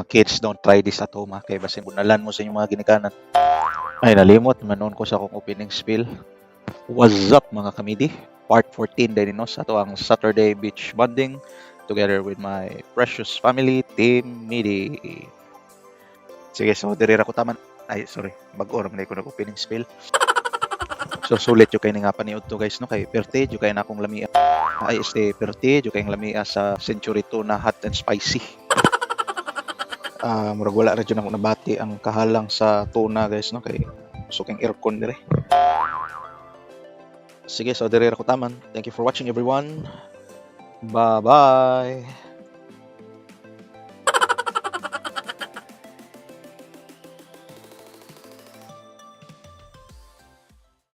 Kids, don't try this at home, kay basin bunalan mo sa inyong mga ginikanan. Ay, nalimot manon ko sa akong opening spiel. What's up mga kamidi? Part 14 din no sa ato ang Saturday beach bonding together with my precious family, Team Midi. Sige, so diri ra ko taman. Ay, sorry. Bag-o ra man ko nag-opening spiel. So sulit yung kay nga paniud to guys no kay Perte yung kay na akong lamia. Ay, Perte yung kay lamia sa Century 2 na hot and spicy. Murag wala ra dyan ako nabati ang kahalang sa tuna guys no kay suking aircon dire. Sige, so dire ra ko taman. Thank you for watching everyone. Bye-bye.